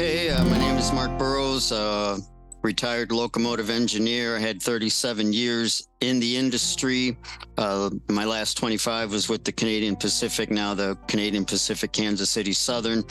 Okay, my name is Mark Burrows, retired locomotive engineer. I had 37 years in the industry. My last 25 was with the Canadian Pacific, now the Canadian Pacific Kansas City Southern.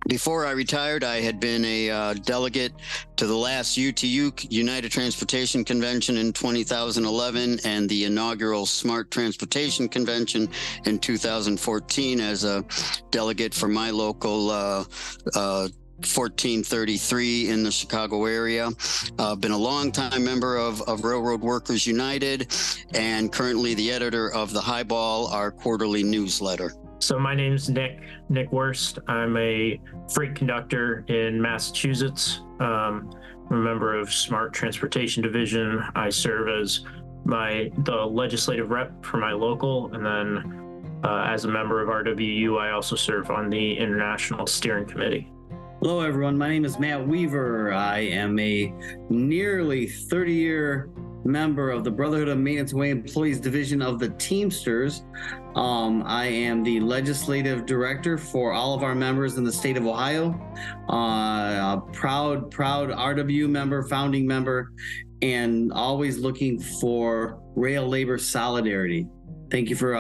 Before I retired, I had been a delegate to the last UTU, United Transportation Convention in 2011, and the inaugural Smart Transportation Convention in 2014 as a delegate for my local 1433 in the Chicago area. Been a longtime member of Railroad Workers United, and currently the editor of the Highball, our quarterly newsletter. So my name's Nick Wurst. I'm a freight conductor in Massachusetts. I'm a member of Smart Transportation Division. I serve as the legislative rep for my local, and then as a member of RWU, I also serve on the International Steering Committee. Hello, everyone. My name is Matt Weaver. I am a nearly 30-year member of the Brotherhood of Maintenance Way Employees Division of the Teamsters. I am the legislative director for all of our members in the state of Ohio. A proud RW member, founding member, and always looking for rail labor solidarity. Thank you for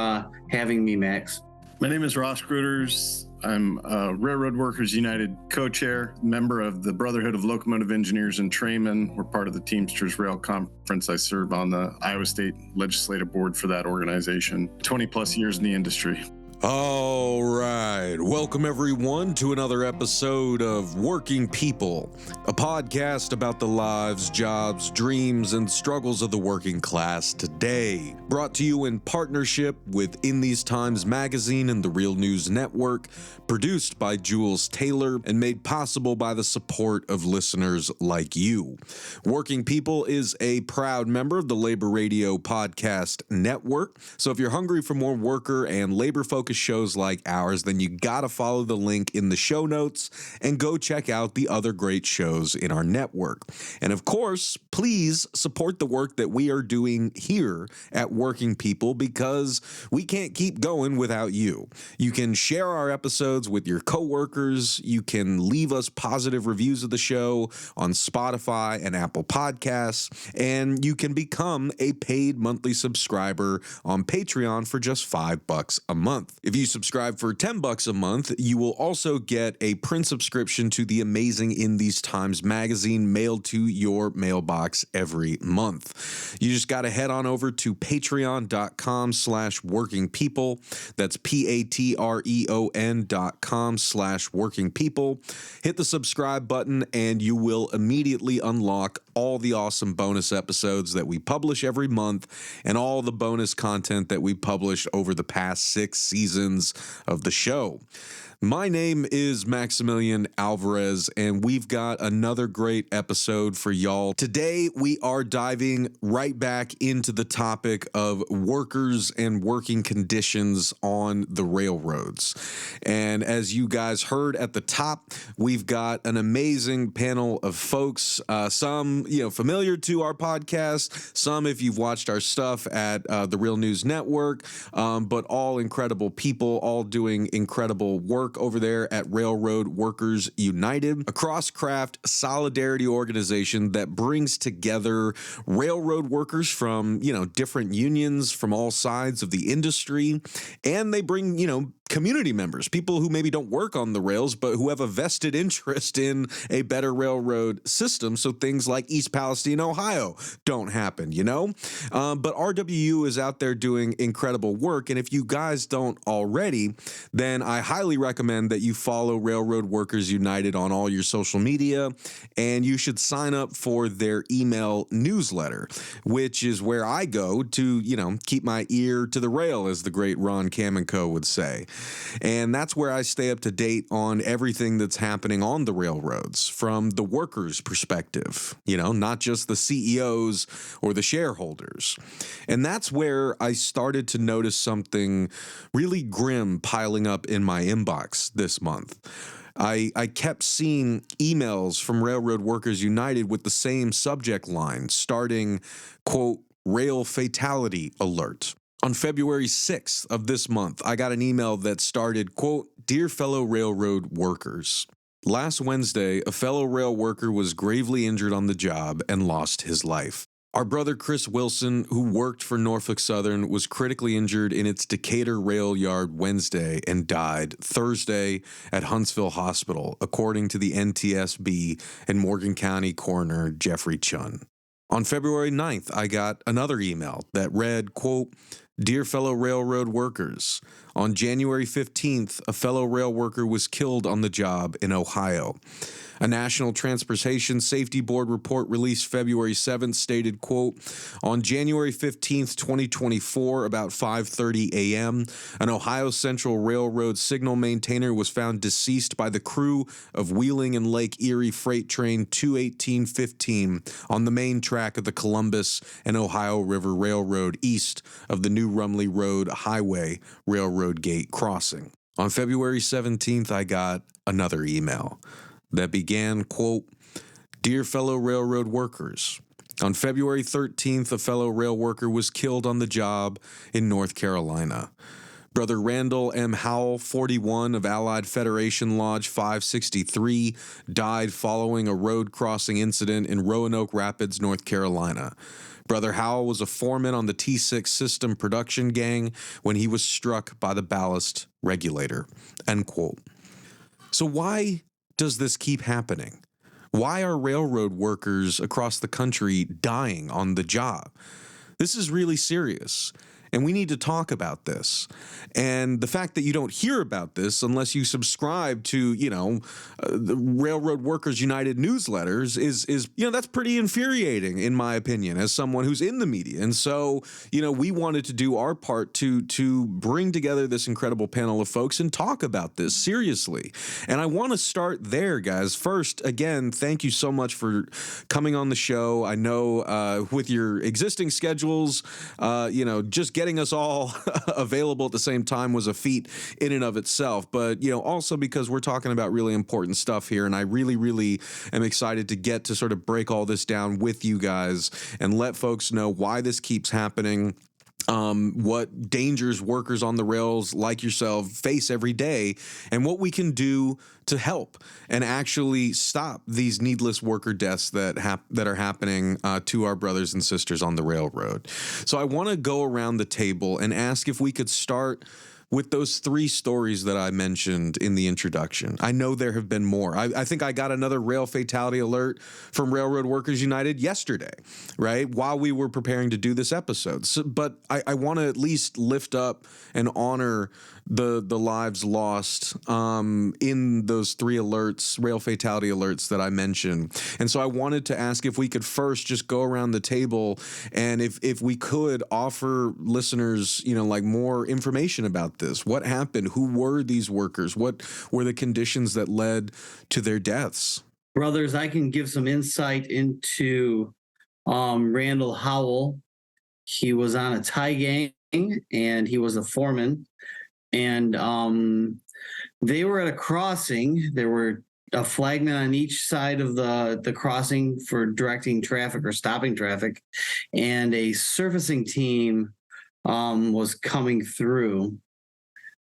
having me, Max. My name is Ross Grooters. I'm a Railroad Workers United co-chair, member of the Brotherhood of Locomotive Engineers and Trainmen. We're part of the Teamsters Rail Conference. I serve on the Iowa State Legislative Board for that organization. 20 plus years in the industry. All right. Welcome, everyone, to another episode of Working People, a podcast about the lives, jobs, dreams, and struggles of the working class today. Brought to you in partnership with In These Times magazine and the Real News Network, produced by Jules Taylor, and made possible by the support of listeners like you. Working People is a proud member of the Labor Radio Podcast Network. So if you're hungry for more worker and labor-focused shows like ours, then you gotta follow the link in the show notes and go check out the other great shows in our network. And of course, please support the work that we are doing here at Working People, because we can't keep going without you. You can share our episodes with your coworkers. You can leave us positive reviews of the show on Spotify and Apple Podcasts, and you can become a paid monthly subscriber on Patreon for just $5 a month. If you subscribe for $10 a month, you will also get a print subscription to the amazing In These Times magazine mailed to your mailbox every month. You just got to head on over to patreon.com/workingpeople. That's patreon.com/workingpeople. Hit the subscribe button and you will immediately unlock all the awesome bonus episodes that we publish every month and all the bonus content that we published over the past 6 seasons of the show. My name is Maximilian Alvarez, and we've got another great episode for y'all. Today, we are diving right back into the topic of workers and working conditions on the railroads. And as you guys heard at the top, we've got an amazing panel of folks, some, familiar to our podcast, some if you've watched our stuff at the Real News Network, but all incredible people, all doing incredible work over there at Railroad Workers United, a cross-craft solidarity organization that brings together railroad workers from, different unions from all sides of the industry, and they bring, community members, people who maybe don't work on the rails, but who have a vested interest in a better railroad system, so things like East Palestine, Ohio don't happen, But RWU is out there doing incredible work, and if you guys don't already, then I highly recommend that you follow Railroad Workers United on all your social media, and you should sign up for their email newsletter, which is where I go to, keep my ear to the rail, as the great Ron Kamenko would say. And that's where I stay up to date on everything that's happening on the railroads from the workers' perspective, not just the CEOs or the shareholders. And that's where I started to notice something really grim piling up in my inbox this month. I kept seeing emails from Railroad Workers United with the same subject line, starting, quote, rail fatality alert. On February 6th of this month, I got an email that started, quote, "Dear fellow railroad workers, Last Wednesday, a fellow rail worker was gravely injured on the job and lost his life. Our brother Chris Wilson, who worked for Norfolk Southern, was critically injured in its Decatur rail yard Wednesday and died Thursday at Huntsville Hospital, according to the NTSB and Morgan County coroner Jeffrey Chun. On February 9th, I got another email that read, quote, "Dear fellow railroad workers, on January 15th, a fellow rail worker was killed on the job in Ohio. A National Transportation Safety Board report released February 7th stated, quote, on January 15th, 2024, about 5:30 a.m., an Ohio Central Railroad signal maintainer was found deceased by the crew of Wheeling and Lake Erie Freight Train 21815 on the main track of the Columbus and Ohio River Railroad east of the New Rumley Road Highway Railroad Gate crossing." On February 17th, I got another email that began, quote, "Dear fellow railroad workers, on February 13th, a fellow rail worker was killed on the job in North Carolina. Brother Randall M. Howell, 41, of Allied Federation Lodge 563, died following a road crossing incident in Roanoke Rapids, North Carolina. Brother Howell was a foreman on the T6 system production gang when he was struck by the ballast regulator," end quote. So why does this keep happening? Why are railroad workers across the country dying on the job? This is really serious, and we need to talk about this. And the fact that you don't hear about this unless you subscribe to, the Railroad Workers United newsletters is that's pretty infuriating, in my opinion, as someone who's in the media. And so, we wanted to do our part to bring together this incredible panel of folks and talk about this seriously. And I want to start there, guys. First, again, thank you so much for coming on the show. I know with your existing schedules, just getting us all available at the same time was a feat in and of itself, but also because we're talking about really important stuff here, and I really, really am excited to get to sort of break all this down with you guys and let folks know why this keeps happening. What dangers workers on the rails like yourself face every day, and what we can do to help and actually stop these needless worker deaths that are happening to our brothers and sisters on the railroad. So I want to go around the table and ask if we could start with those three stories that I mentioned in the introduction. I know there have been more. I think I got another rail fatality alert from Railroad Workers United yesterday, right, while we were preparing to do this episode. So, but I want to at least lift up and honor the lives lost in those three alerts, rail fatality alerts that I mentioned. And so I wanted to ask if we could first just go around the table and if we could offer listeners, more information about this. What happened? Who were these workers? What were the conditions that led to their deaths? Brothers, I can give some insight into Randall Howell. He was on a tie gang and he was a foreman. And they were at a crossing. There were a flagman on each side of the crossing for directing traffic or stopping traffic. And a surfacing team was coming through.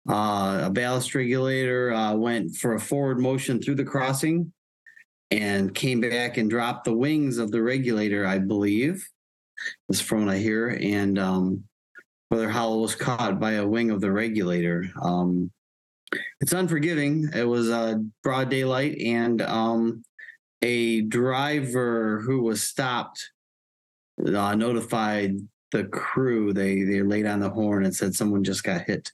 A ballast regulator went for a forward motion through the crossing and came back and dropped the wings of the regulator, I believe. That's from what I hear. And Brother Howell was caught by a wing of the regulator. It's unforgiving. It was broad daylight, and a driver who was stopped notified the crew. They laid on the horn and said someone just got hit.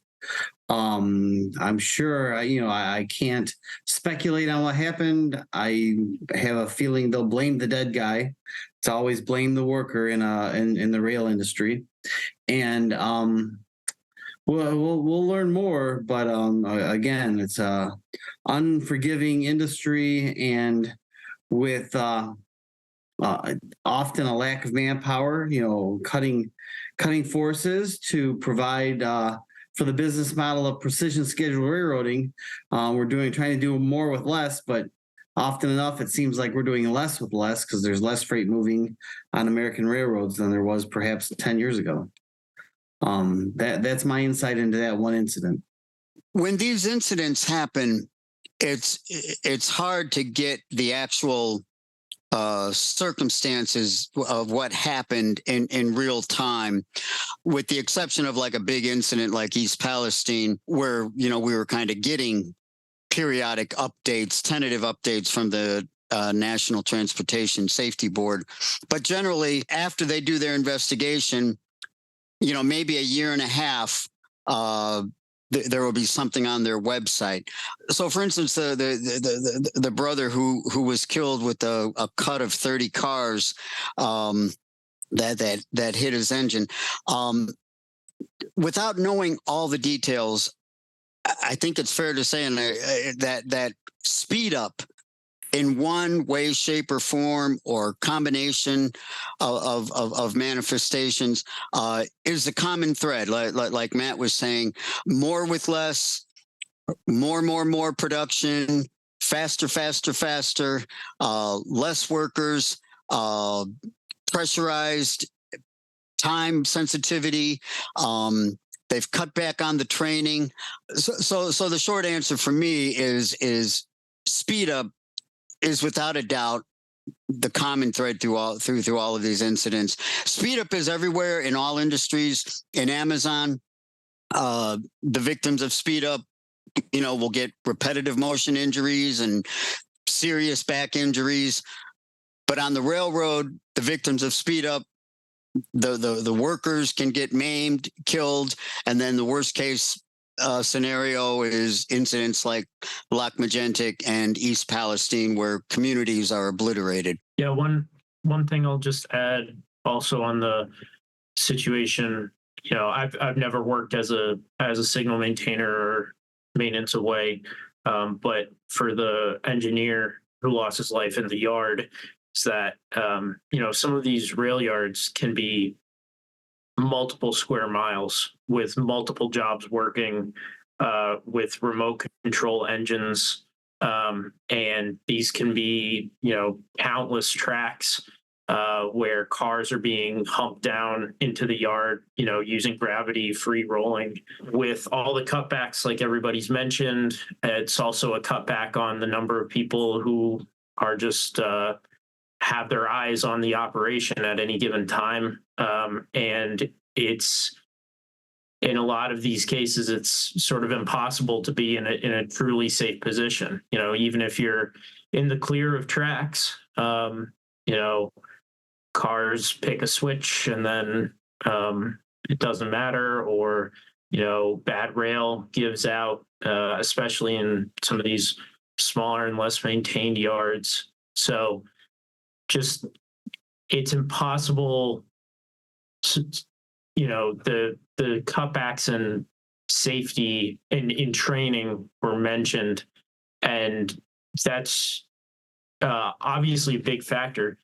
I'm sure, I can't speculate on what happened. I have a feeling they'll blame the dead guy. It's always blame the worker in the rail industry. And we'll learn more. But again, it's a unforgiving industry, and with often a lack of manpower, cutting forces to provide for the business model of precision scheduled railroading. We're trying to do more with less, but often enough, it seems like we're doing less with less because there's less freight moving on American railroads than there was perhaps 10 years ago. That's my insight into that one incident. When these incidents happen, it's hard to get the actual circumstances of what happened in real time, with the exception of like a big incident like East Palestine, where, you know, we were kind of getting periodic updates, tentative updates from the National Transportation Safety Board. But generally, after they do their investigation, you know, maybe a year and a half, there will be something on their website. So, for instance, the brother who was killed with a cut of 30 cars that hit his engine, without knowing all the details, I think it's fair to say that speed up in one way, shape, or form, or combination of manifestations, is the common thread. Like Matt was saying, more with less, more production, faster, less workers, pressurized, time sensitivity. They've cut back on the training. So the short answer for me is speed up is without a doubt the common thread through all of these incidents. Speed up is everywhere in all industries. In Amazon, the victims of speed up, you know, will get repetitive motion injuries and serious back injuries. But on the railroad, the victims of speed up, the workers can get maimed, killed, and then the worst case scenario is incidents like Lac Magentic and East Palestine, where communities are obliterated. Yeah, one thing I'll just add also on the situation. You know, I've never worked as a signal maintainer or maintenance away, but for the engineer who lost his life in the yard, is that you know, some of these rail yards can be multiple square miles with multiple jobs working with remote control engines, and these can be, you know, countless tracks where cars are being humped down into the yard, you know, using gravity, free rolling. With all the cutbacks, like everybody's mentioned, it's also a cutback on the number of people who are just have their eyes on the operation at any given time. And it's, in a lot of these cases, it's sort of impossible to be in a truly safe position. You know, even if you're in the clear of tracks, you know, cars pick a switch and then it doesn't matter, or, you know, bad rail gives out, especially in some of these smaller and less maintained yards. So just, it's impossible to, you know, the cutbacks and safety in training were mentioned, and that's obviously a big factor.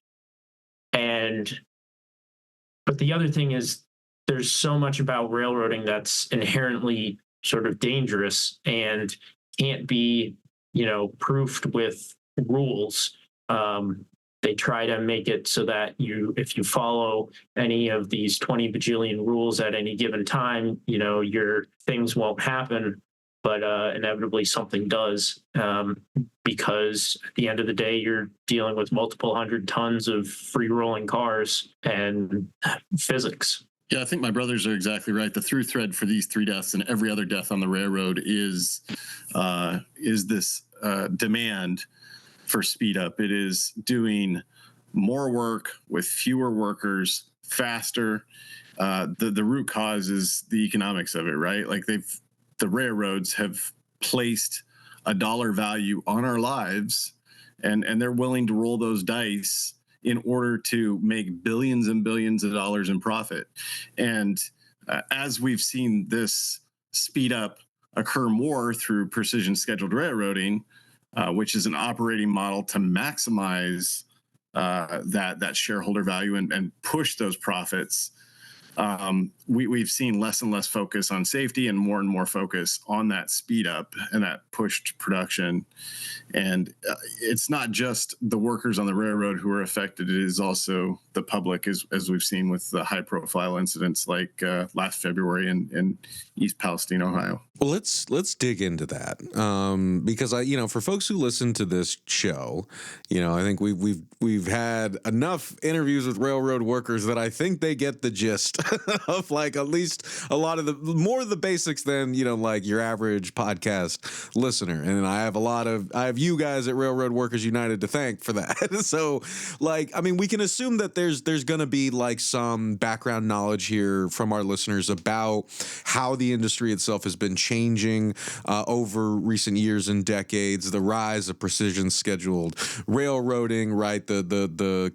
But the other thing is, there's so much about railroading that's inherently sort of dangerous and can't be, you know, proofed with rules. They try to make it so that if you follow any of these 20 bajillion rules at any given time, you know, your things won't happen, but inevitably something does, because at the end of the day, you're dealing with multiple hundred tons of free rolling cars and physics. Yeah, I think my brothers are exactly right. The through thread for these 3 deaths and every other death on the railroad is this demand for speed up. It is doing more work with fewer workers, faster. The root cause is the economics of it, right? Like the railroads have placed a dollar value on our lives, and they're willing to roll those dice in order to make billions and billions of dollars in profit. And as we've seen this speed up occur more through precision scheduled railroading, which is an operating model to maximize that shareholder value and push those profits, we've seen less and less focus on safety and more focus on that speed up and that pushed production. And it's not just the workers on the railroad who are affected. It is also the public, as we've seen with the high profile incidents like last February in East Palestine, Ohio. Well, let's dig into that because for folks who listen to this show, I think we've had enough interviews with railroad workers that I think they get the gist of like at least a lot of the more of the basics than like your average podcast listener. And I have you guys at Railroad Workers United to thank for that. So we can assume that there's going to be like some background knowledge here from our listeners about how the industry itself has been changing over recent years and decades, the rise of precision scheduled railroading, right? The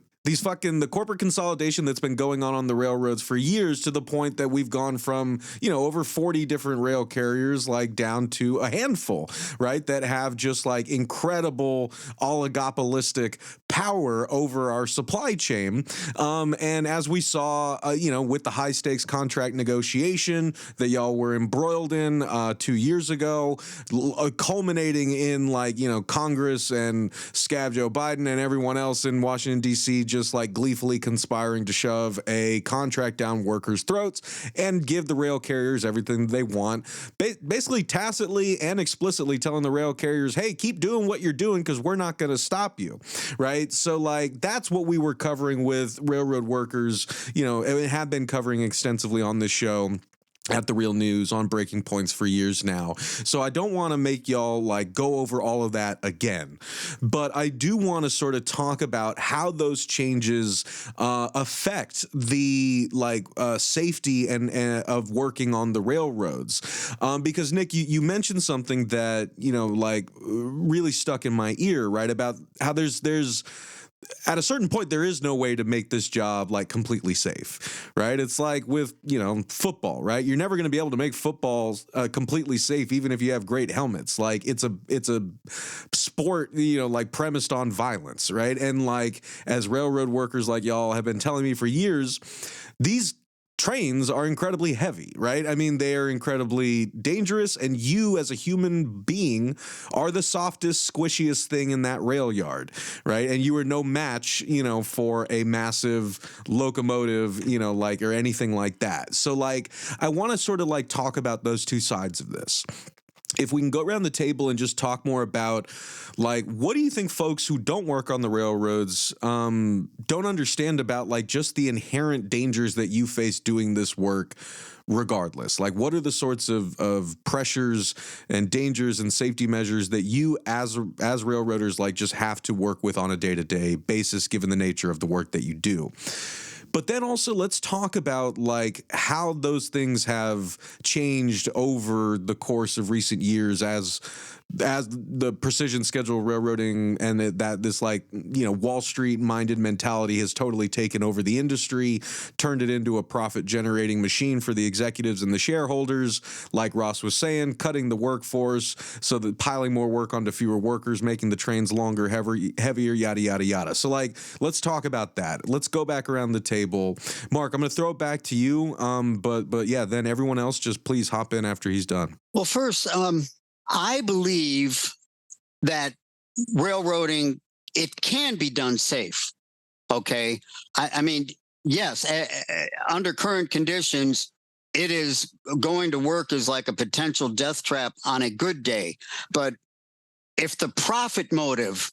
corporate consolidation that's been going on the railroads for years, to the point that we've gone from, over 40 different rail carriers, like down to a handful, right? That have just like incredible oligopolistic power over our supply chain. And as we saw, with the high stakes contract negotiation that y'all were embroiled in 2 years ago, culminating in Congress and Scab Joe Biden and everyone else in Washington, D.C., just like gleefully conspiring to shove a contract down workers' throats and give the rail carriers everything they want, basically tacitly and explicitly telling the rail carriers, hey, keep doing what you're doing because we're not going to stop you, right? So that's what we were covering with railroad workers, and have been covering extensively on this show at The Real News on Breaking Points for years now. So I don't want to make y'all go over all of that again, but I do want to sort of talk about how those changes affect the safety and of working on the railroads. Because Nick, you mentioned something that really stuck in my ear, right? About how there's at a certain point, there is no way to make this job completely safe, right? It's like with, football, right? You're never going to be able to make football completely safe, even if you have great helmets. It's a sport, premised on violence, right? And as railroad workers like y'all have been telling me for years, these trains are incredibly heavy, right? I mean, they are incredibly dangerous, and you as a human being are the softest, squishiest thing in that rail yard, right? And you are no match, for a massive locomotive, or anything like that. So I want to sort of talk about those two sides of this. If we can go around the table and just talk more about, what do you think folks who don't work on the railroads don't understand about, just the inherent dangers that you face doing this work regardless? What are the sorts of pressures and dangers and safety measures that you as railroaders, just have to work with on a day-to-day basis, given the nature of the work that you do? But then also let's talk about how those things have changed over the course of recent years as the precision scheduled railroading and this Wall Street minded mentality has totally taken over the industry, turned it into a profit generating machine for the executives and the shareholders. Like Ross was saying, cutting the workforce so that piling more work onto fewer workers, making the trains longer, heavier, yada, yada, yada. So let's talk about that. Let's go back around the table. Mark, I'm going to throw it back to you. But yeah, then everyone else just please hop in after he's done. Well, first, I believe that railroading, it can be done safe. Okay. I mean, yes, under current conditions, it is going to work as like a potential death trap on a good day. But if the profit motive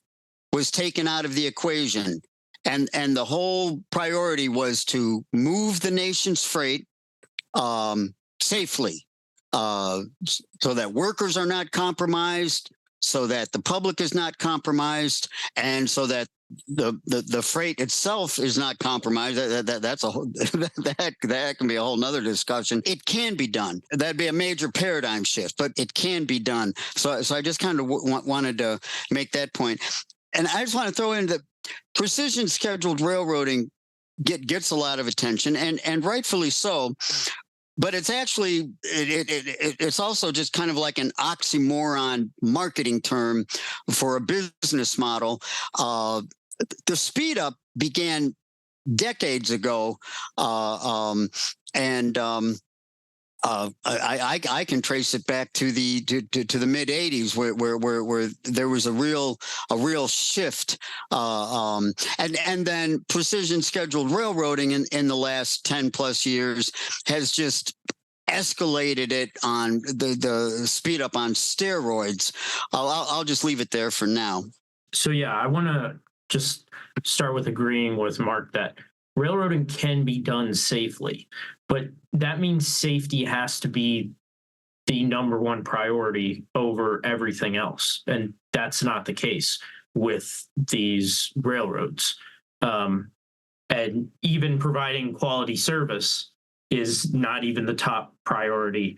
was taken out of the equation and the whole priority was to move the nation's freight safely, so that workers are not compromised, so that the public is not compromised, and so that the freight itself is not compromised. That's a whole, that can be a whole nother discussion. It can be done. That'd be a major paradigm shift, but it can be done. So I just kind of wanted to make that point. And I just want to throw in that precision scheduled railroading gets a lot of attention, and rightfully so. But it's actually, it's also just kind of like an oxymoron marketing term for a business model. The speed up began decades ago, I can trace it back to the mid '80s, where there was a real shift, and then precision scheduled railroading in the last 10 plus years has just escalated it on the speed up on steroids. I'll just leave it there for now. So yeah, I want to just start with agreeing with Mark that railroading can be done safely, but that means safety has to be the number one priority over everything else. And that's not the case with these railroads. And even providing quality service is not even the top priority.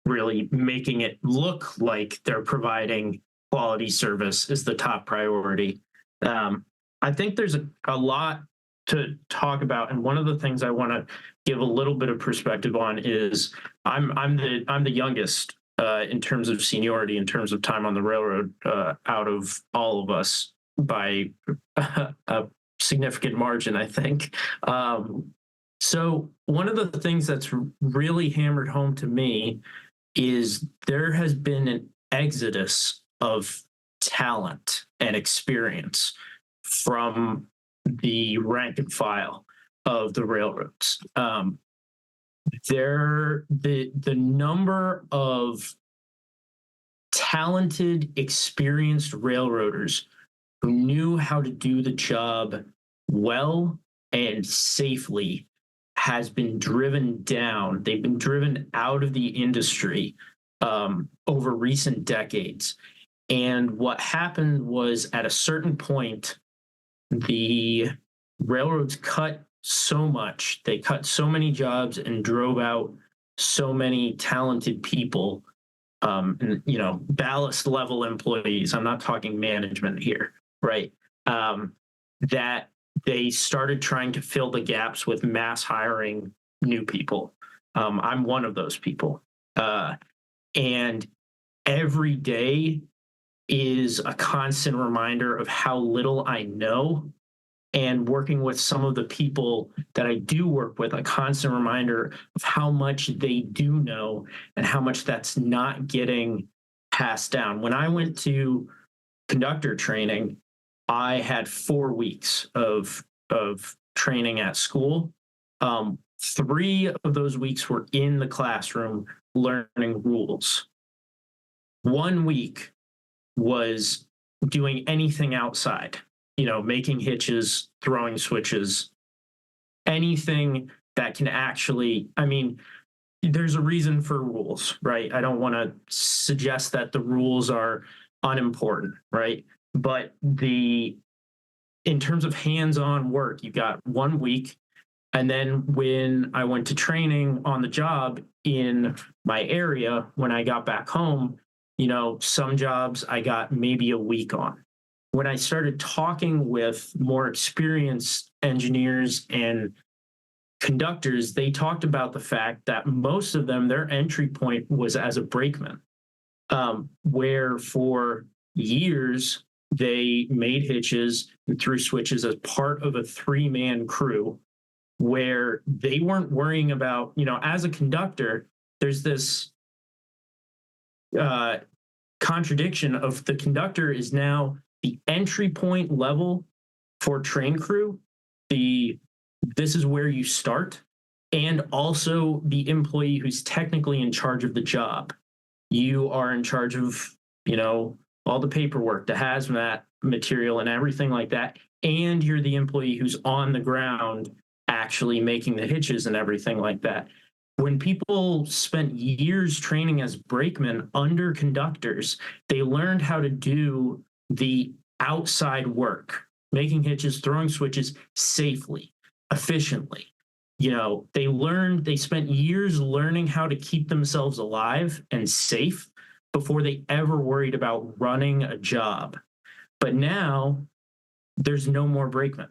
Really making it look like they're providing quality service is the top priority. I think there's a lot to talk about, and one of the things I want to give a little bit of perspective on is I'm the youngest in terms of seniority, in terms of time on the railroad, out of all of us by a significant margin, I think. So one of the things that's really hammered home to me is there has been an exodus of talent and experience from the rank and file of the railroads. The number of talented, experienced railroaders who knew how to do the job well and safely has been driven down. They've been driven out of the industry over recent decades. And what happened was, at a certain point, the railroads cut so much, they cut so many jobs and drove out so many talented people, and, ballast level employees. I'm not talking management here, right? That they started trying to fill the gaps with mass hiring new people. I'm one of those people. And every day is a constant reminder of how little I know. And working with some of the people that I do work with, a constant reminder of how much they do know and how much that's not getting passed down. When I went to conductor training, I had 4 weeks of training at school. 3 of those weeks were in the classroom learning rules. 1 week was doing anything outside, making hitches, throwing switches, anything that can actually, there's a reason for rules, right? I don't want to suggest that the rules are unimportant, right? But in terms of hands-on work, you got 1 week. And then when I went to training on the job in my area, when I got back home, some jobs I got maybe a week on. When I started talking with more experienced engineers and conductors, they talked about the fact that most of them, their entry point was as a brakeman, where for years they made hitches and threw switches as part of a 3-man crew, where they weren't worrying about, as a conductor, there's this contradiction of the conductor is now the entry point level for train crew. This is where you start, and also the employee who's technically in charge of the job. You are in charge of, all the paperwork, the hazmat material and everything like that. And you're the employee who's on the ground actually making the hitches and everything like that. When people spent years training as brakemen under conductors, they learned how to do the outside work, making hitches, throwing switches safely, efficiently. They spent years learning how to keep themselves alive and safe before they ever worried about running a job. But now there's no more brakemen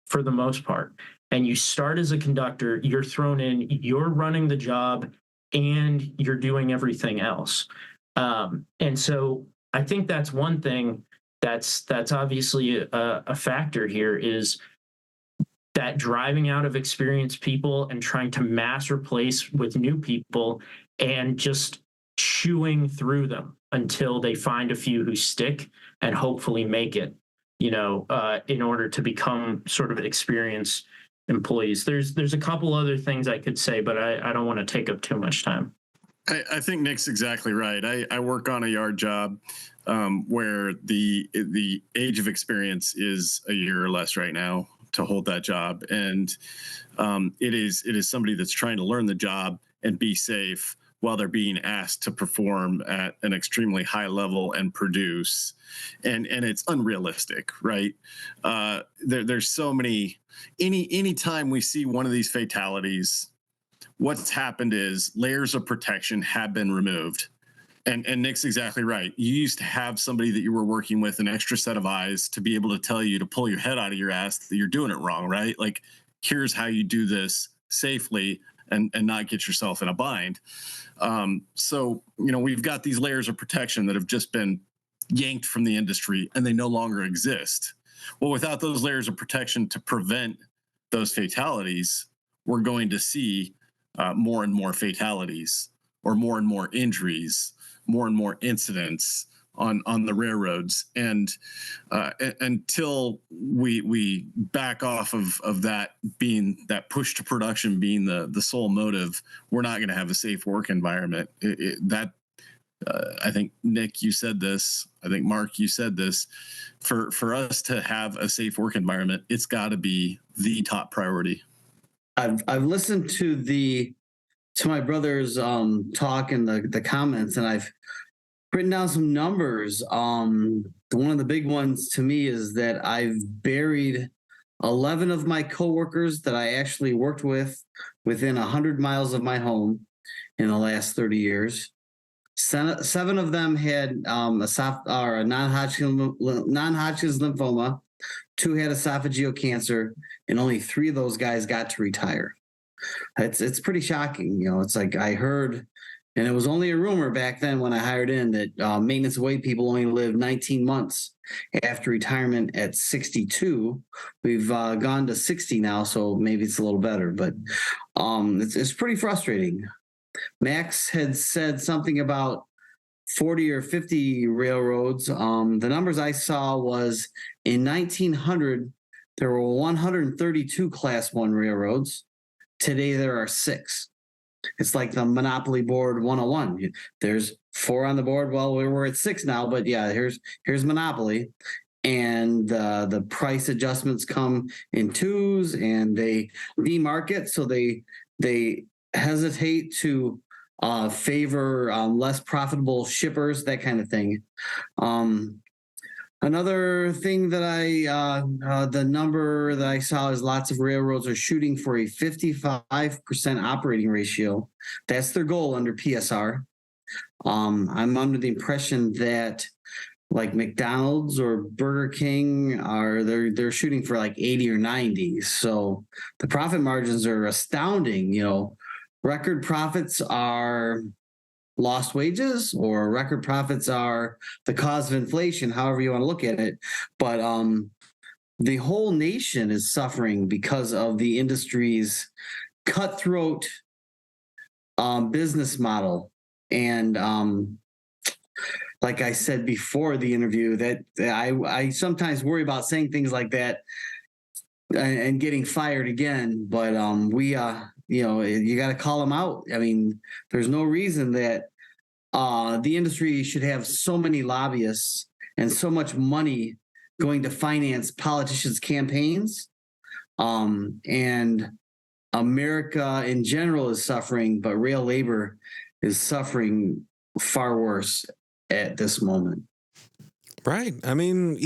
for the most part. And you start as a conductor, you're thrown in, you're running the job, and you're doing everything else. And so I think that's one thing that's obviously a factor here is that driving out of experienced people and trying to mass replace with new people and just chewing through them until they find a few who stick and hopefully make it, in order to become sort of experienced employees. There's a couple other things I could say, but I don't want to take up too much time. I think Nick's exactly right. I work on a yard job where the age of experience is a year or less right now to hold that job, and it is somebody that's trying to learn the job and be safe while they're being asked to perform at an extremely high level and produce, and it's unrealistic, right? There's so many. Any time we see one of these fatalities, what's happened is layers of protection have been removed. And Nick's exactly right. You used to have somebody that you were working with, an extra set of eyes to be able to tell you to pull your head out of your ass that you're doing it wrong, right? Like, here's how you do this safely and not get yourself in a bind. So, we've got these layers of protection that have just been yanked from the industry and they no longer exist. Well, without those layers of protection to prevent those fatalities, we're going to see more and more fatalities, or more and more injuries, more and more incidents on the railroads. And until we back off of that being, that push to production being the sole motive, we're not going to have a safe work environment. I think, Nick, you said this. I think, Mark, you said this. For us to have a safe work environment, it's got to be the top priority. I've listened to my brother's talk and the comments, and I've written down some numbers. One of the big ones to me is that I've buried 11 of my coworkers that I actually worked with within 100 miles of my home in the last 30 years. Seven of them had a non-Hodgkin's lymphoma. 2 had esophageal cancer, and only 3 of those guys got to retire. It's pretty shocking. It's like I heard, and it was only a rumor back then when I hired in, that maintenance weight people only live 19 months after retirement at 62. We've gone to 60 now, so maybe it's a little better, but it's pretty frustrating. Max had said something about 40 or 50 railroads. The numbers I saw was in 1900, there were 132 Class 1 railroads. Today, there are 6. It's like the Monopoly Board 101. There's 4 on the board. Well, we're at 6 now, but yeah, here's Monopoly. And the price adjustments come in 2s, and they demarket, so they hesitate to favor less profitable shippers, that kind of thing. Another thing that the number that I saw is lots of railroads are shooting for a 55% operating ratio. That's their goal under PSR. I'm under the impression that like McDonald's or Burger King they're shooting for like 80 or 90. So the profit margins are astounding. Record profits are lost wages, or record profits are the cause of inflation, however you want to look at it. But the whole nation is suffering because of the industry's cutthroat business model. And like I said before the interview, that I sometimes worry about saying things like that and getting fired again. But you got to call them out. I mean, there's no reason that the industry should have so many lobbyists and so much money going to finance politicians' campaigns. And America in general is suffering, but rail labor is suffering far worse at this moment. Right. I mean,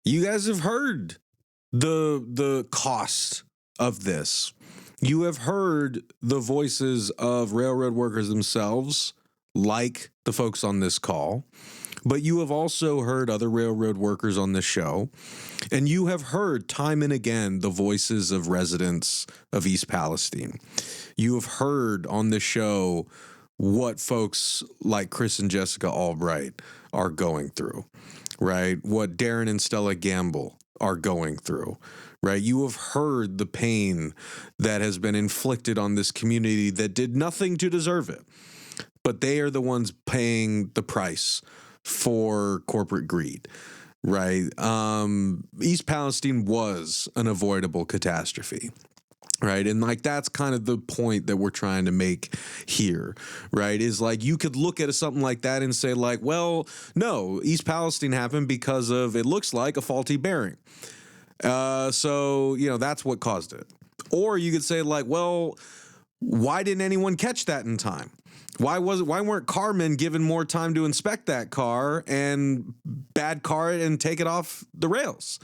you guys have heard the cost of this. You have heard the voices of railroad workers themselves, like the folks on this call, but you have also heard other railroad workers on this show, and you have heard time and again the voices of residents of East Palestine. You have heard on this show what folks like Chris and Jessica Albright are going through, right? What Darren and Stella Gamble are going through, right? You have heard the pain that has been inflicted on this community that did nothing to deserve it, but they are the ones paying the price for corporate greed, right? East Palestine was an avoidable catastrophe. Right. And like, that's kind of the point that we're trying to make here, right? Is like, you could look at something like that and say like, well, no, East Palestine happened because of, it looks like, a faulty bearing. So, that's what caused it. Or you could say like, well, why didn't anyone catch that in time? Why weren't carmen given more time to inspect that car and bad car it and take it off the rails,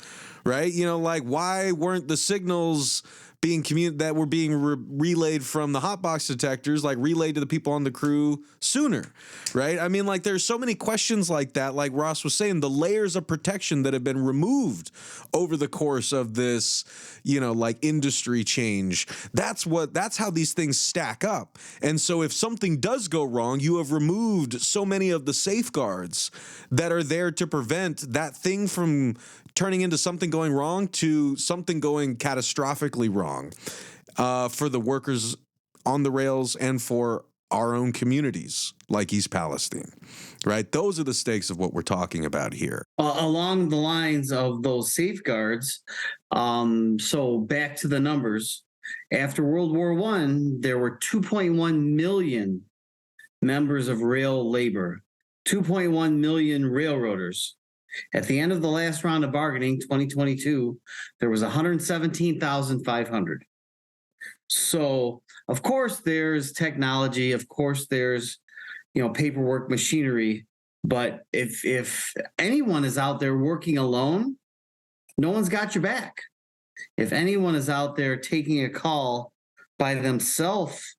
right? Like, why weren't the signals being that were being relayed from the hotbox detectors, like, relayed to the people on the crew sooner, right? I mean, like, there's so many questions like that. Like Ross was saying, the layers of protection that have been removed over the course of this, like, industry change. That's how these things stack up. And so if something does go wrong, you have removed so many of the safeguards that are there to prevent that thing from turning into something going wrong to something going catastrophically wrong for the workers on the rails and for our own communities like East Palestine, right? Those are the stakes of what we're talking about here. Along the lines of those safeguards, so back to the numbers. After World War I, there were 2.1 million members of rail labor, 2.1 million railroaders. At the end of the last round of bargaining, 2022, there was 117,500. So, of course, there's technology. Of course, there's, paperwork, machinery. But if anyone is out there working alone, no one's got your back. If anyone is out there taking a call by themselves,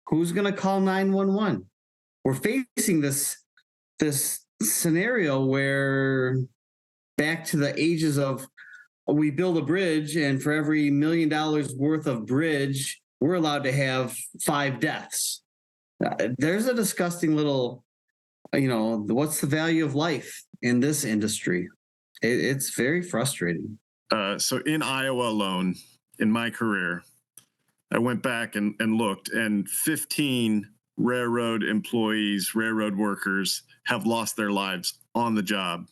who's going to call 911? We're facing this scenario where, back to the ages of, we build a bridge, and for every $1 million worth of bridge, we're allowed to have 5 deaths. There's a disgusting little, what's the value of life in this industry? It's very frustrating. So in Iowa alone, in my career, I went back and looked, and 15 railroad employees, railroad workers have lost their lives on the job,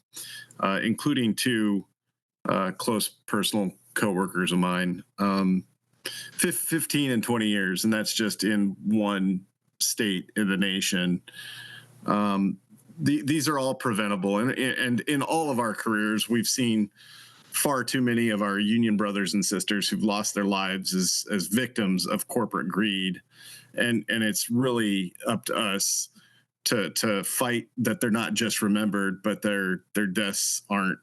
including 2 close personal coworkers of mine. 15 and 20 years, and that's just in one state in the nation. These are all preventable, and in all of our careers, we've seen far too many of our union brothers and sisters who've lost their lives as victims of corporate greed. And it's really up to us to fight that they're not just remembered, but their deaths aren't,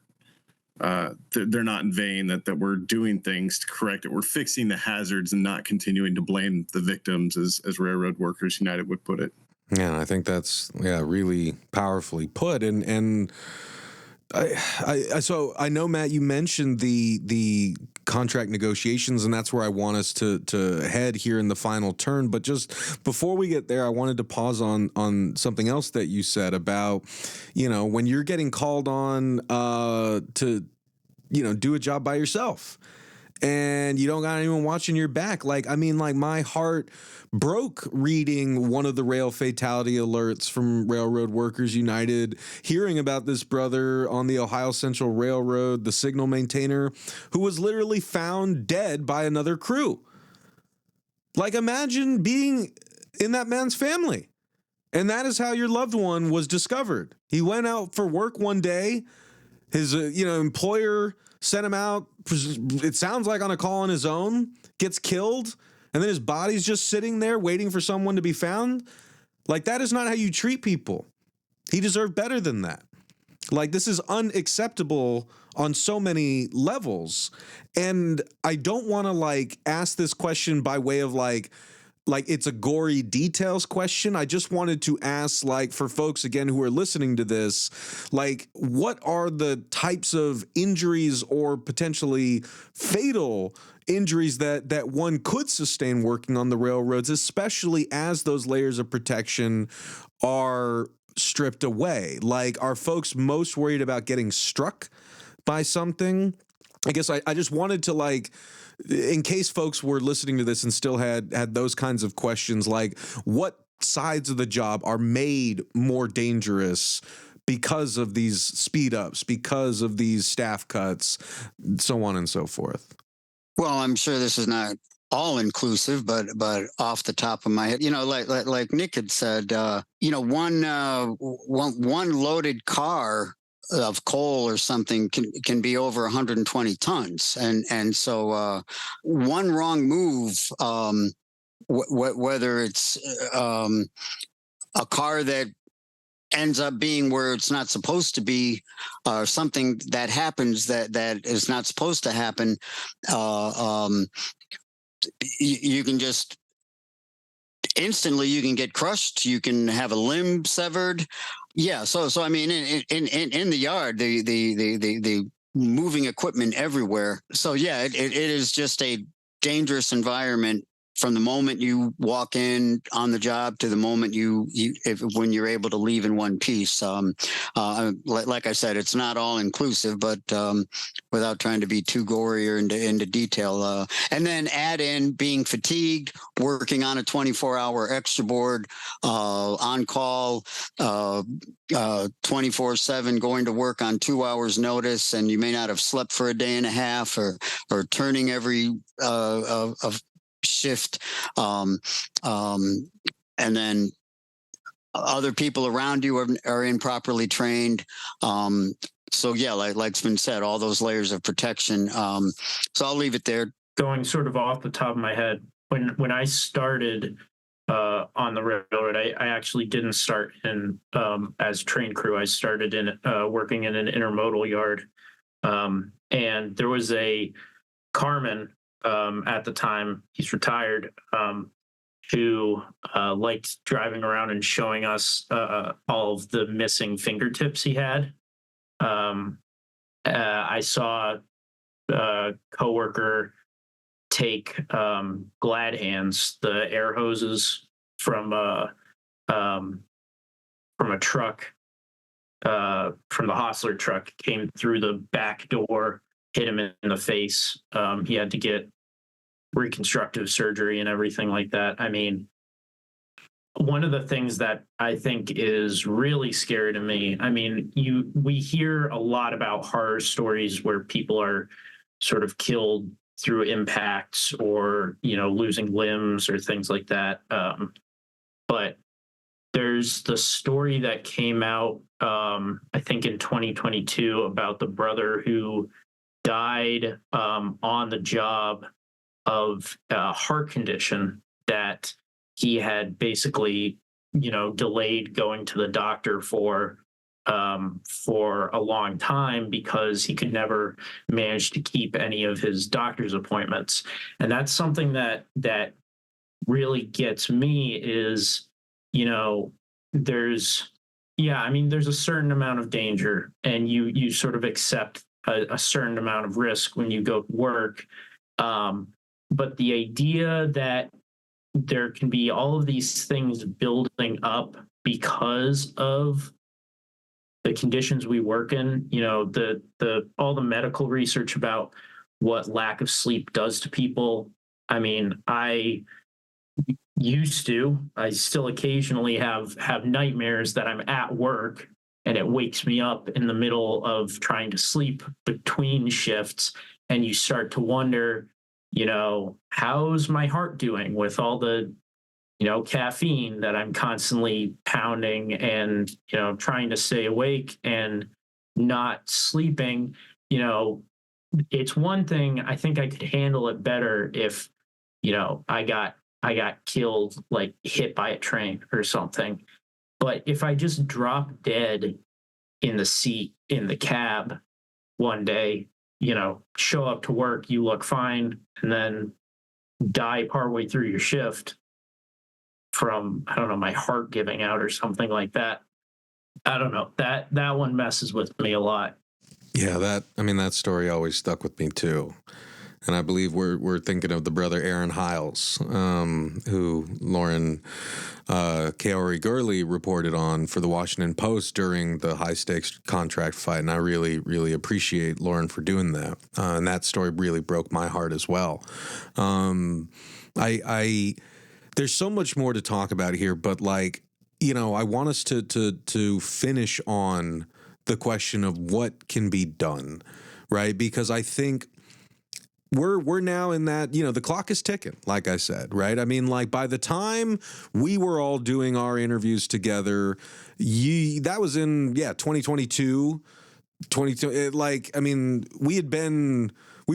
they're not in vain, that we're doing things to correct it. We're fixing the hazards and not continuing to blame the victims, as Railroad Workers United would put it. Yeah, I think that's really powerfully put. And so I know, Matt, you mentioned the contract negotiations, and that's where I want us to head here in the final turn. But just before we get there, I wanted to pause on something else that you said about, when you're getting called on to, do a job by yourself, and you don't got anyone watching your back. Like, I mean, like, my heart broke reading one of the rail fatality alerts from Railroad Workers United, hearing about this brother on the Ohio Central Railroad, the signal maintainer, who was literally found dead by another crew. Like, imagine being in that man's family, and that is how your loved one was discovered. He went out for work one day. His, employer sent him out, it sounds like on a call on his own, gets killed, and then his body's just sitting there waiting for someone to be found. Like, that is not how you treat people. He deserved better than that. Like, this is unacceptable on so many levels. And I don't want to, ask this question by way of, like it's a gory details question. I just wanted to ask, for folks, again, who are listening to this, what are the types of injuries or potentially fatal injuries that one could sustain working on the railroads, especially as those layers of protection are stripped away? Like, are folks most worried about getting struck by something? I guess I just wanted to, like, in case folks were listening to this and still had those kinds of questions, like what sides of the job are made more dangerous because of these speed ups, because of these staff cuts, so on and so forth. Well, I'm sure this is not all inclusive, but off the top of my head, like Nick had said, one loaded car of coal or something can be over 120 tons, and so one wrong move, whether it's a car that ends up being where it's not supposed to be, or something that happens that is not supposed to happen, you can just instantly you can get crushed. You can have a limb severed. Yeah. So I mean, in the yard, the moving equipment everywhere. So yeah, it is just a dangerous environment from the moment you walk in on the job to the moment when you're able to leave in one piece. Like I said, it's not all inclusive, but without trying to be too gory or into detail. And then add in being fatigued, working on a 24-hour extra board, on call, 24/7, going to work on 2 hours notice, and you may not have slept for a day and a half, or turning every shift, and then other people around you are improperly trained. So yeah, like's been said, all those layers of protection. So I'll leave it there. Going sort of off the top of my head, when I started on the railroad, I actually didn't start in as train crew. I started in working in an intermodal yard, and there was a carman at the time. He's retired, who liked driving around and showing us all of the missing fingertips he had. I saw a coworker take glad hands, the air hoses from a truck, from the Hostler truck, came through the back door, hit him in the face. He had to get reconstructive surgery and everything like that. I mean, one of the things that I think is really scary to me, I mean, we hear a lot about horror stories where people are sort of killed through impacts or, losing limbs or things like that. But there's the story that came out, I think in 2022, about the brother who died on the job of a heart condition that he had basically, delayed going to the doctor for a long time because he could never manage to keep any of his doctor's appointments. And that's something that really gets me is, there's a certain amount of danger, and you sort of accept a certain amount of risk when you go to work. But the idea that there can be all of these things building up because of the conditions we work in, all the medical research about what lack of sleep does to people. I mean, I still occasionally have nightmares that I'm at work and it wakes me up in the middle of trying to sleep between shifts. And you start to wonder, how's my heart doing with all the, caffeine that I'm constantly pounding and, trying to stay awake and not sleeping. It's one thing, I think I could handle it better if, I got killed, like hit by a train or something. But if I just drop dead in the seat in the cab one day, show up to work, you look fine, and then die partway through your shift from, I don't know, my heart giving out or something like that. I don't know. That one messes with me a lot. Yeah, that story always stuck with me too. and I believe we're thinking of the brother Aaron Hiles, who Lauren Kaori Gurley reported on for the Washington Post during the high stakes contract fight, and I really, really appreciate Lauren for doing that. And that story really broke my heart as well. I there's so much more to talk about here, but like, you know, I want us to finish on the question of what can be done, right? Because I think we're now in that, you know, the clock is ticking, like I said, right? I mean, like by the time we were all doing our interviews together, that was in 2022, 22. Like, I mean, we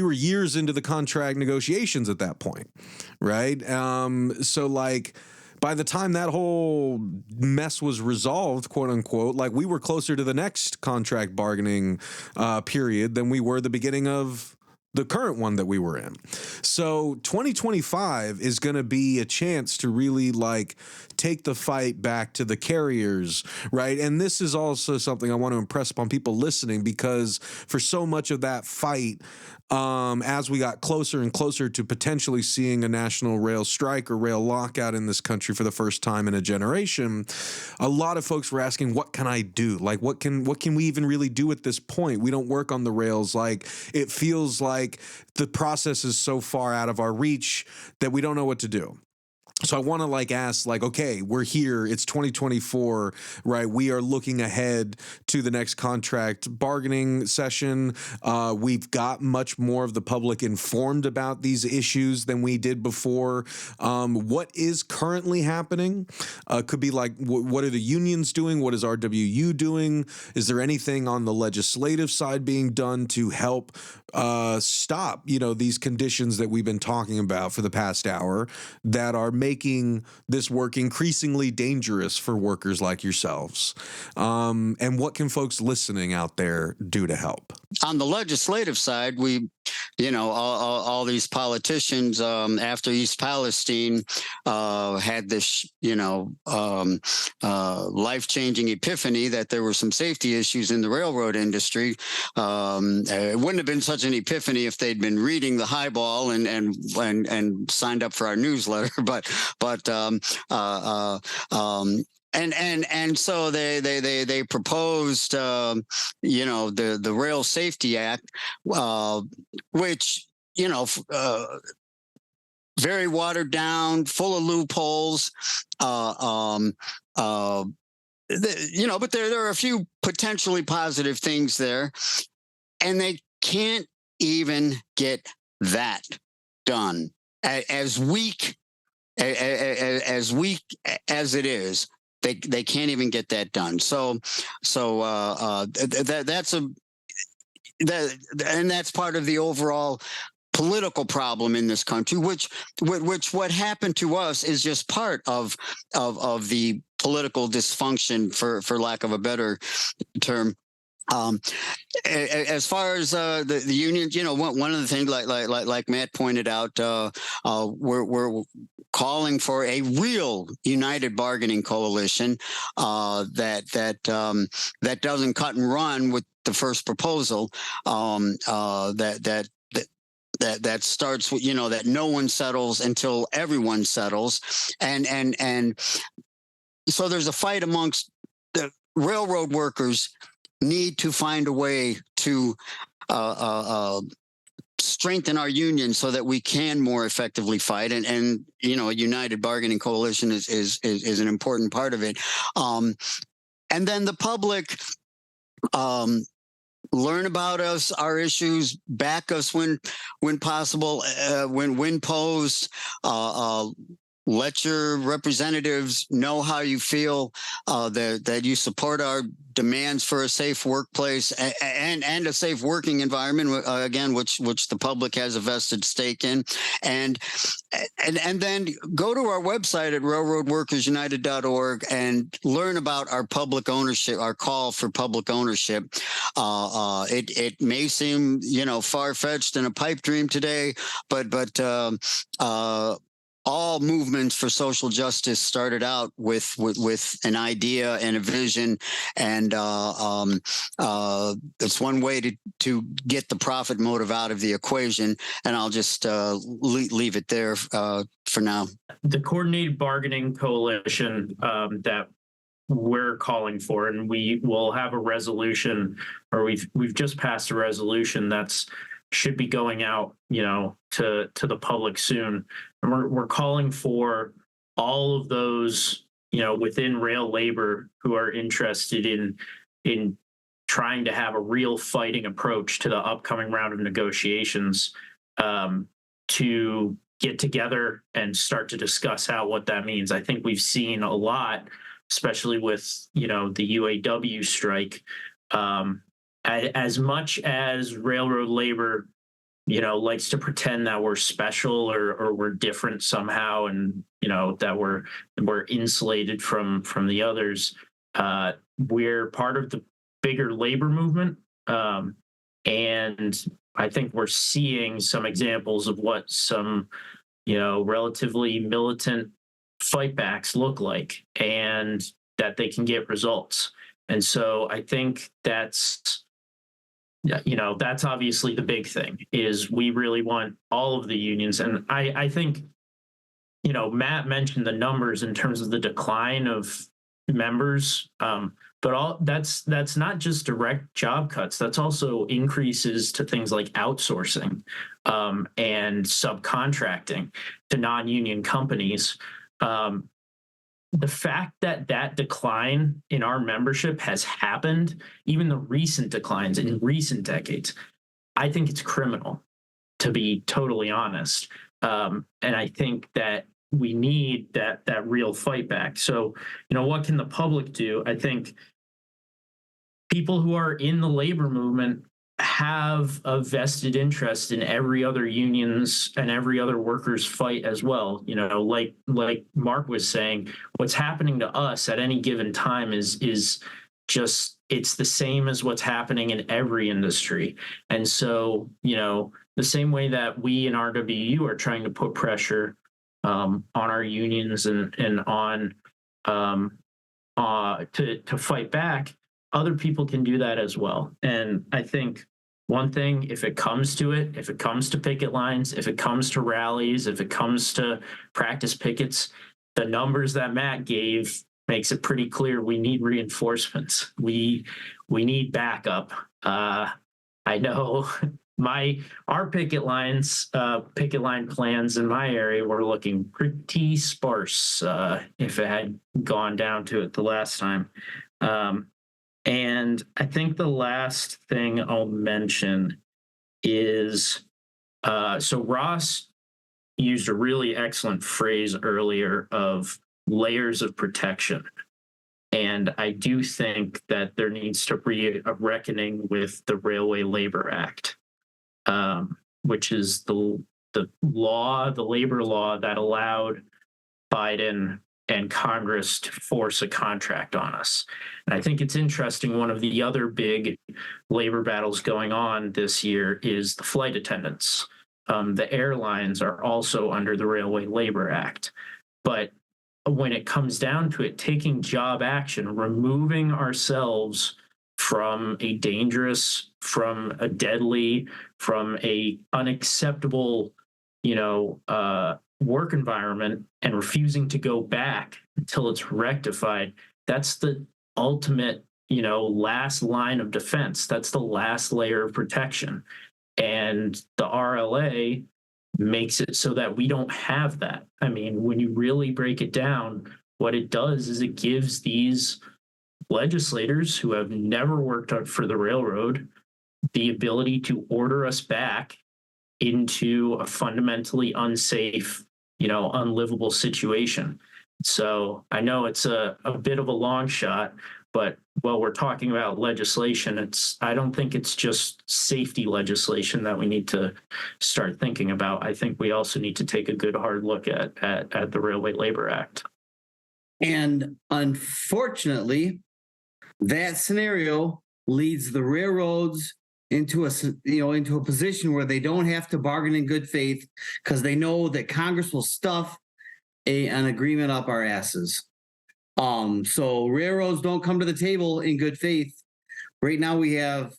were years into the contract negotiations at that point, right? So like, by the time that whole mess was resolved, quote unquote, like we were closer to the next contract bargaining period than we were the beginning of the current one that we were in. So 2025 is going to be a chance to really like take the fight back to the carriers, right? And this is also something I want to impress upon people listening, because for so much of that fight, as we got closer and closer to potentially seeing a national rail strike or rail lockout in this country for the first time in a generation, a lot of folks were asking, what can I do? Like, what can we even really do at this point? We don't work on the rails. Like, it feels like the process is so far out of our reach that we don't know what to do. So I want to like ask, like, okay, we're here. It's 2024, right? We are looking ahead to the next contract bargaining session. We've got much more of the public informed about these issues than we did before. What is currently happening? Could be like, what are the unions doing? What is RWU doing? Is there anything on the legislative side being done to help stop, you know, these conditions that we've been talking about for the past hour that are making this work increasingly dangerous for workers like yourselves? And what can folks listening out there do to help? On the legislative side, we, you know, all these politicians after East Palestine had this, you know, life-changing epiphany that there were some safety issues in the railroad industry. It wouldn't have been such an epiphany if they'd been reading the Highball and signed up for our newsletter, and so they proposed, you know, the Rail Safety Act, which, you know, very watered down, full of loopholes, you know, but there are a few potentially positive things there, and they can't even get that done. As weak as it is, they can't even get that done. So that's part of the overall political problem in this country, which what happened to us is just part of the political dysfunction, for lack of a better term. As far as the unions, you know, one of the things, like Matt pointed out, we're calling for a real united bargaining coalition that doesn't cut and run with the first proposal, that starts with, you know, that no one settles until everyone settles, and so there's a fight amongst the railroad workers. Need to find a way to strengthen our union so that we can more effectively fight, and you know, a united bargaining coalition is an important part of it. And then the public learn about us, our issues, back us when possible, when posed. Let your representatives know how you feel, that you support our demands for a safe workplace and a safe working environment, again, which the public has a vested stake in, and then go to our website at railroadworkersunited.org and learn about our public ownership, our call for public ownership. It may seem, you know, far-fetched and a pipe dream today, but all movements for social justice started out with an idea and a vision, and it's one way to get the profit motive out of the equation. And I'll just leave it there for now. The coordinated bargaining coalition that we're calling for, and we will have a resolution, or we've just passed a resolution that's should be going out, to the public soon. And we're calling for all of those, within rail labor who are interested in trying to have a real fighting approach to the upcoming round of negotiations, to get together and start to discuss what that means. I think we've seen a lot, especially with, the UAW strike. As much as railroad labor, likes to pretend that we're special or we're different somehow, and that we're insulated from the others, we're part of the bigger labor movement, and I think we're seeing some examples of what some relatively militant fightbacks look like, and that they can get results. And so I think that's obviously the big thing, is we really want all of the unions. And I think, Matt mentioned the numbers in terms of the decline of members, but that's not just direct job cuts. That's also increases to things like outsourcing and subcontracting to non-union companies. The fact that decline in our membership has happened, even the recent declines in recent decades, I think it's criminal, to be totally honest. And I think that we need that real fight back. So, what can the public do? I think people who are in the labor movement have a vested interest in every other union's and every other worker's fight as well. Like Mark was saying, what's happening to us at any given time is just, it's the same as what's happening in every industry. And so, the same way that we in RWU are trying to put pressure on our unions and on to fight back, other people can do that as well. And I think one thing, if it comes to picket lines, if it comes to rallies, if it comes to practice pickets, the numbers that Matt gave makes it pretty clear we need reinforcements. We need backup. I know our picket line plans in my area were looking pretty sparse if it had gone down to it the last time. And I think the last thing I'll mention is, so Ross used a really excellent phrase earlier of layers of protection. And I do think that there needs to be a reckoning with the Railway Labor Act, which is the labor law that allowed Biden and Congress to force a contract on us. And I think it's interesting, one of the other big labor battles going on this year is the flight attendants. The airlines are also under the Railway Labor Act. But when it comes down to it, taking job action, removing ourselves from a dangerous, from a deadly, from a unacceptable, work environment, and refusing to go back until it's rectified, that's the ultimate, last line of defense. That's the last layer of protection. And the RLA makes it so that we don't have that. I mean, when you really break it down, what it does is it gives these legislators who have never worked for the railroad the ability to order us back into a fundamentally unsafe, unlivable situation. So I know it's a bit of a long shot, but while we're talking about legislation, I don't think it's just safety legislation that we need to start thinking about. I think we also need to take a good hard look at the Railway Labor Act. And unfortunately, that scenario leads the railroads into a position where they don't have to bargain in good faith, because they know that Congress will stuff an agreement up our asses. So railroads don't come to the table in good faith. Right now we have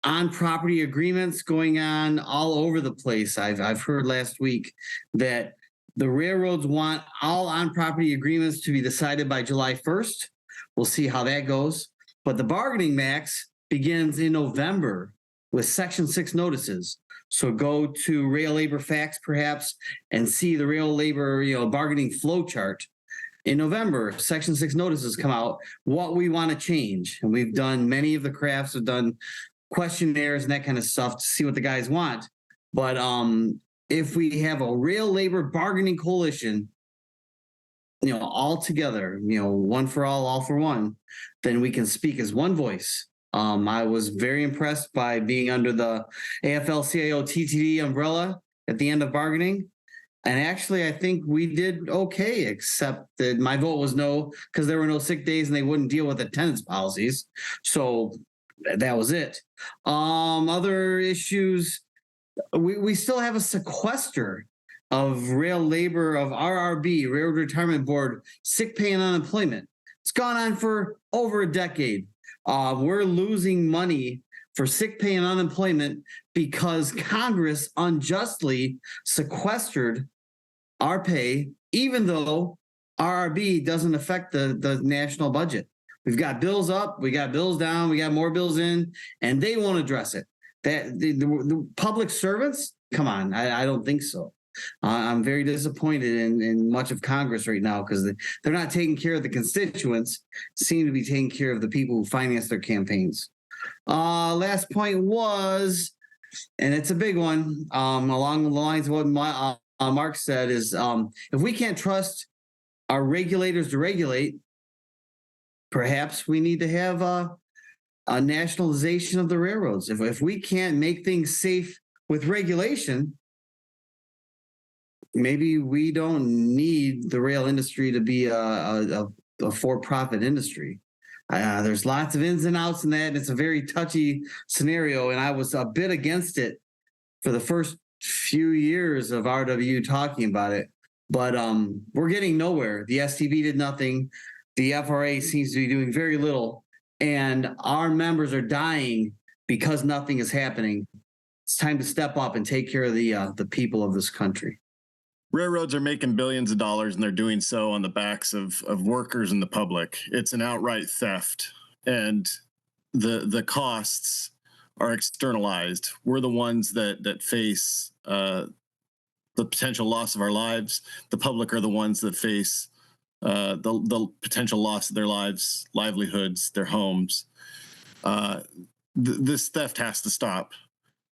on-property agreements going on all over the place. I've heard last week that the railroads want all on-property agreements to be decided by July 1st. We'll see how that goes. But the bargaining max begins in November with Section 6 notices. So go to Rail Labor Facts perhaps and see the Rail Labor bargaining flow chart. In November, Section 6 notices come out, what we want to change. And we've done, many of the crafts have done questionnaires and that kind of stuff to see what the guys want. But if we have a rail labor bargaining coalition, all together, one for all for one, then we can speak as one voice. I was very impressed by being under the AFL-CIO TTD umbrella at the end of bargaining. And actually, I think we did okay, except that my vote was no, because there were no sick days and they wouldn't deal with attendance policies. So that was it. Other issues, we still have a sequester of rail labor, of RRB, Railroad Retirement Board, sick pay and unemployment. It's gone on for over a decade. We're losing money for sick pay and unemployment because Congress unjustly sequestered our pay, even though RRB doesn't affect the national budget. We've got bills up, we got bills down, we got more bills in, and they won't address it. That the public servants, come on, I don't think so. I'm very disappointed in much of Congress right now because they're not taking care of the constituents, seem to be taking care of the people who finance their campaigns. Last point was, and it's a big one, along the lines of what Mark said, is if we can't trust our regulators to regulate, perhaps we need to have a nationalization of the railroads. If we can't make things safe with regulation, maybe we don't need the rail industry to be a for-profit industry. There's lots of ins and outs in that, and it's a very touchy scenario, and I was a bit against it for the first few years of RW talking about it. But we're getting nowhere. The STB did nothing. The FRA seems to be doing very little, and our members are dying because nothing is happening. It's time to step up and take care of the people of this country. Railroads are making billions of dollars, and they're doing so on the backs of workers and the public. It's an outright theft, and the costs are externalized. We're the ones that face the potential loss of our lives. The public are the ones that face the potential loss of their lives, livelihoods, their homes. This theft has to stop.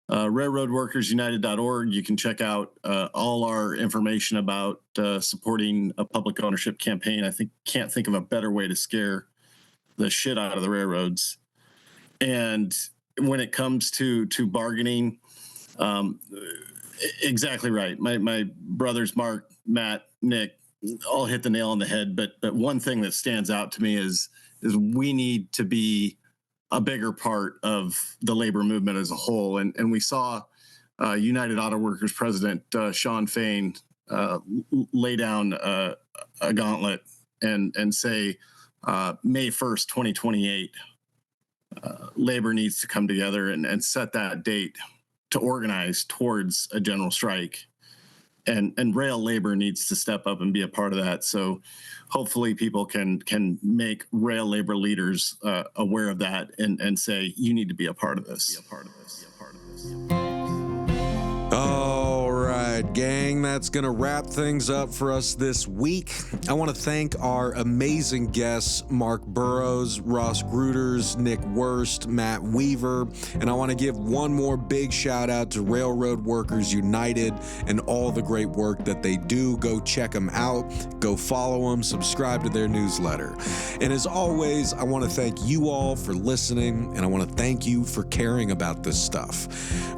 railroadworkersunited.org. You can check out all our information about supporting a public ownership campaign. Can't think of a better way to scare the shit out of the railroads. And when it comes to bargaining, exactly right. My brothers, Mark, Matt, Nick, all hit the nail on the head. But one thing that stands out to me is we need to be a bigger part of the labor movement as a whole. And we saw United Auto Workers President Shawn Fain lay down a gauntlet and say May 1st, 2028, labor needs to come together and set that date to organize towards a general strike. And rail labor needs to step up and be a part of that. So hopefully people can make rail labor leaders aware of that and say, you need to be a part of this. Be a part of this. Be a part of this. All right, gang, that's going to wrap things up for us this week. I want to thank our amazing guests, Mark Burrows, Ross Grooters, Nick Wurst, Matt Weaver, and I want to give one more big shout out to Railroad Workers United and all the great work that they do. Go check them out, go follow them, subscribe to their newsletter. And as always, I want to thank you all for listening, and I want to thank you for caring about this stuff.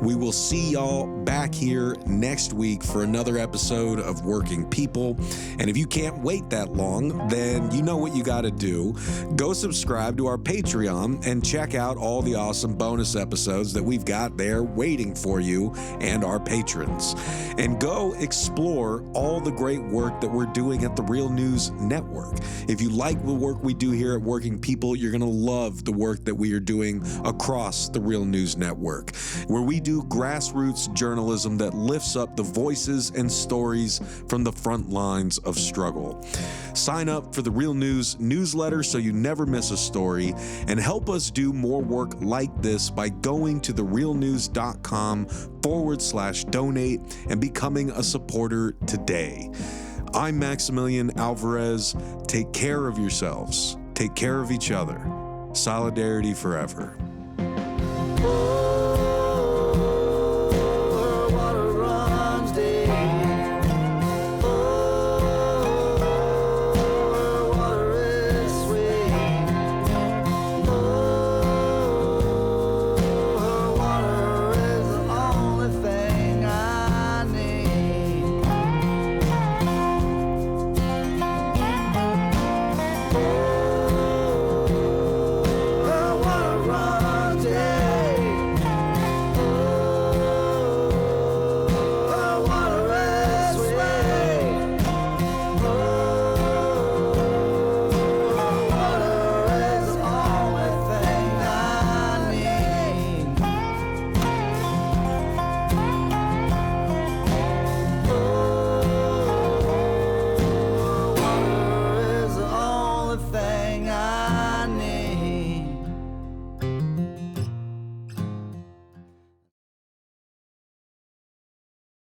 We will see y'all back here next week for another episode of Working People. And if you can't wait that long, then you know what you got to do. Go subscribe to our Patreon and check out all the awesome bonus episodes that we've got there waiting for you and our patrons. And go explore all the great work that we're doing at the Real News Network. If you like the work we do here at Working People, you're going to love the work that we are doing across the Real News Network, where we do grassroots journalism that lifts up the voices and stories from the front lines of struggle. Sign up for the Real News newsletter so you never miss a story, and help us do more work like this by going to therealnews.com/donate and becoming a supporter today. I'm Maximilian Alvarez. Take care of yourselves. Take care of each other. Solidarity forever.